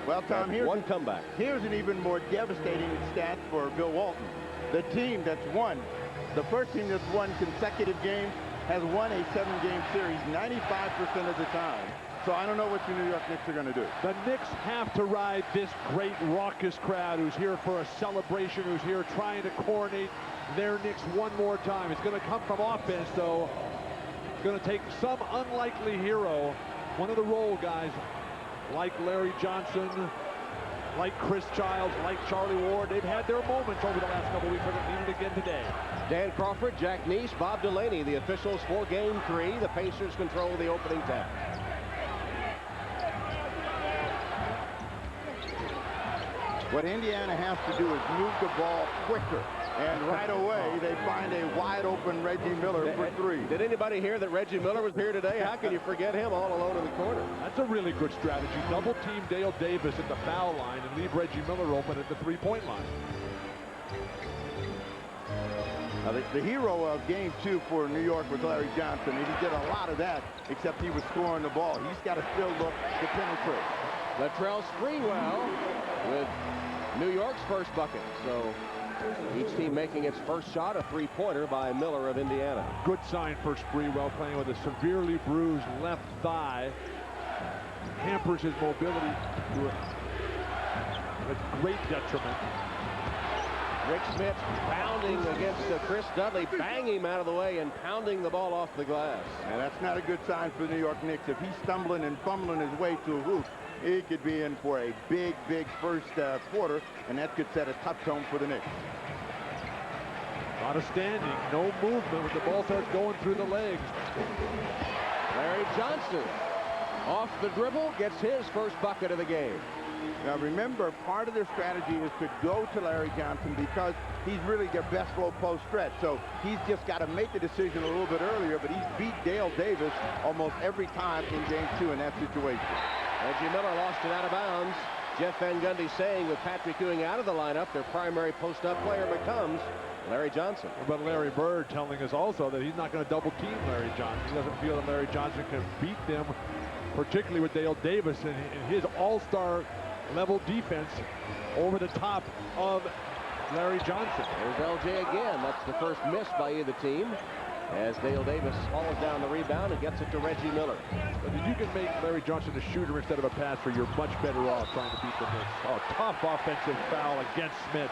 Well, Tom, here's one comeback. Here's an even more devastating stat for Bill Walton. The team that's won, the first team that's won consecutive games, has won a 7-game series 95% of the time. So I don't know what the New York Knicks are going to do. The Knicks have to ride this great raucous crowd who's here for a celebration, who's here trying to coronate their Knicks one more time. It's going to come from offense, though. It's going to take some unlikely hero, one of the role guys, like Larry Johnson, like Chris Childs, like Charlie Ward. They've had their moments over the last couple of weeks. They're going to need it again today. Dan Crawford, Jack Neese, Bob Delaney, the officials for Game 3. The Pacers control the opening tap. What Indiana has to do is move the ball quicker. And right away, they find a wide-open Reggie Miller for 3. Did anybody hear that Reggie Miller was here today? How can you forget him all alone in the corner? That's a really good strategy. Double-team Dale Davis at the foul line and leave Reggie Miller open at the three-point line. The hero of Game 2 for New York was Larry Johnson. And he did a lot of that, except he was scoring the ball. He's got to still look to penetrate. Latrell Sprewell with New York's first bucket. So each team making its first shot, a three-pointer by Miller of Indiana. Good sign for Sprewell, playing with a severely bruised left thigh. Hampers his mobility to a great detriment. Rick Smith pounding against Chris Dudley, banging him out of the way and pounding the ball off the glass. And that's not a good sign for the New York Knicks. If he's stumbling and fumbling his way to a hoop, he could be in for a big first quarter, and that could set a tough tone for the Knicks. A lot of standing, no movement when the ball starts going through the legs. Larry Johnson off the dribble, gets his first bucket of the game. Now remember, part of their strategy is to go to Larry Johnson because he's really their best low post threat. So he's just got to make the decision a little bit earlier, but he's beat Dale Davis almost every time in Game 2 in that situation. Reggie Miller lost it out of bounds. Jeff Van Gundy saying with Patrick Ewing out of the lineup, their primary post-up player becomes Larry Johnson. But Larry Bird telling us also that he's not going to double team Larry Johnson. He doesn't feel that Larry Johnson can beat them, particularly with Dale Davis and his all-star level defense over the top of Larry Johnson. There's LJ again. That's the first miss by either team, as Dale Davis hauls down the rebound and gets it to Reggie Miller. But if you can make Larry Johnson a shooter instead of a passer, you're much better off trying to beat the Knicks. Oh, tough offensive foul against Smits.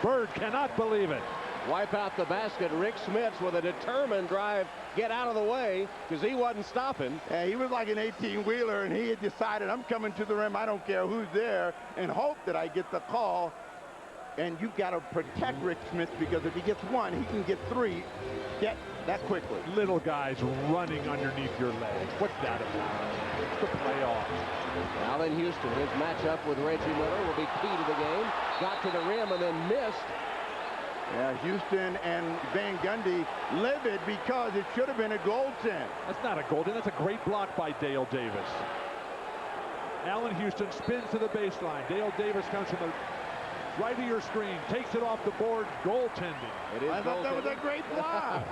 Bird cannot believe it. Wipe out the basket. Rick Smits with a determined drive. Get out of the way, because he wasn't stopping. Yeah, he was like an 18-wheeler, and he had decided, I'm coming to the rim. I don't care who's there, and hope that I get the call. And you've got to protect Rick Smith, because if he gets one, he can get 3 that quickly. Little guys running underneath your legs. What's that about? It's the playoff. Allen Houston, his matchup with Reggie Miller will be key to the game. Got to the rim and then missed. Yeah, Houston and Van Gundy livid because it should have been a goaltend. That's not a goaltend. That's a great block by Dale Davis. Allen Houston spins to the baseline. Dale Davis comes from the right of your screen, takes it off the board, goaltending. I thought that was a great block.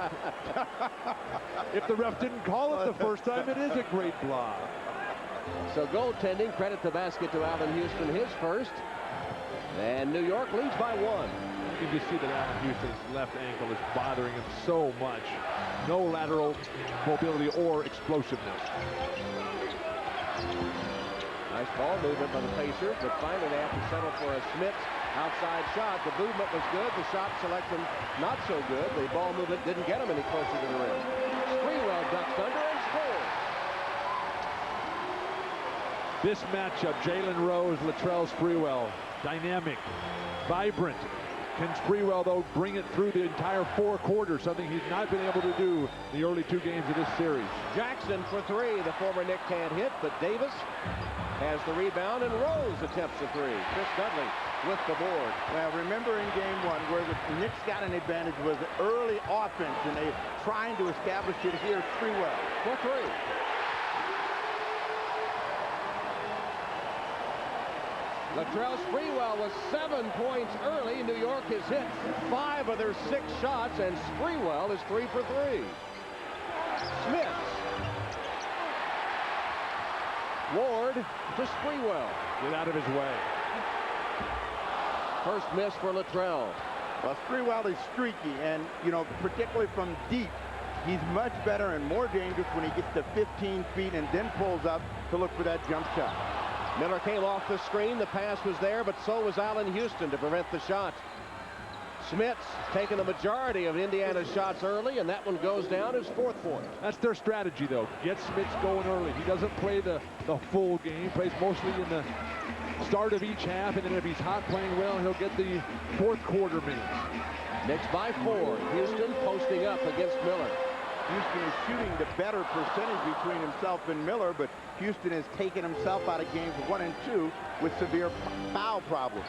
If the ref didn't call it the first time, it is a great block. So goaltending, credit the basket to Allen Houston, his first. And New York leads by 1. You can see that Allen Houston's left ankle is bothering him so much. No lateral mobility or explosiveness. Nice ball movement by the Pacers, but finally they have to settle for a Smits outside shot. The movement was good. The shot selection not so good. The ball movement didn't get him any closer to the rim. Sprewell ducks under and scores. This matchup, Jalen Rose, Latrell Sprewell, dynamic, vibrant. Can Sprewell, though, bring it through the entire 4 quarters, something he's not been able to do in the early 2 games of this series. Jackson for 3. The former Knick can't hit, but Davis has the rebound, and Rose attempts a 3. Chris Dudley with the board. Well, remember in Game 1 where the Knicks got an advantage was early offense, and they trying to establish it here. Sprewell for 3. Latrell Sprewell was 7 points early. New York has hit 5 of their 6 shots, and Sprewell is 3 for 3. Smith. Ward to Sprewell. Get out of his way. First miss for Luttrell. Well, Sprewell is streaky, and, you know, particularly from deep, he's much better and more dangerous when he gets to 15 feet and then pulls up to look for that jump shot. Miller came off the screen. The pass was there, but so was Allen Houston to prevent the shot. Smits taking the majority of Indiana's shots early, and that one goes down his fourth point. That's their strategy, though. Get Smits going early. He doesn't play the full game. Plays mostly in the start of each half, and then if he's hot playing well, he'll get the fourth quarter minutes. Knicks by 4. Houston posting up against Miller. Houston is shooting the better percentage between himself and Miller, but Houston has taken himself out of games 1 and 2 with severe foul problems.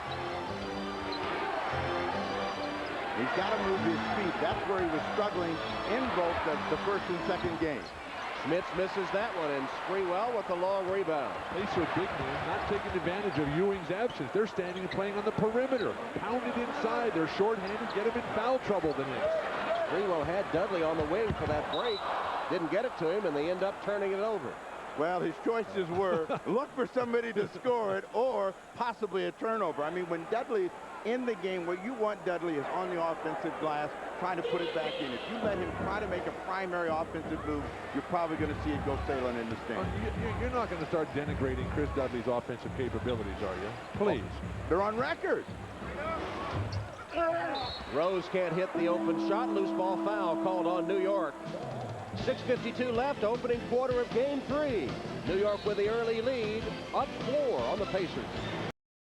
He's got to move his feet. That's where he was struggling in both the first and second games. Smits misses that one, and Sprewell with the long rebound. Pacer big man not taking advantage of Ewing's absence. They're standing and playing on the perimeter. Pounded inside. They're shorthanded. Get him in foul trouble, the Knicks. Sprewell had Dudley on the wing for that break. Didn't get it to him, and they end up turning it over. Well, his choices were look for somebody to score it or possibly a turnover. I mean, when Dudley in the game, what you want Dudley is on the offensive glass trying to put it back in. If you let him try to make a primary offensive move, you're probably going to see it go sailing in the stand. You're not going to start denigrating Chris Dudley's offensive capabilities, are you? Please. They're on record. Rose can't hit the open shot. Loose ball foul called on New York. 6:52 left, opening quarter of game 3. New York with the early lead, up 4 on the Pacers.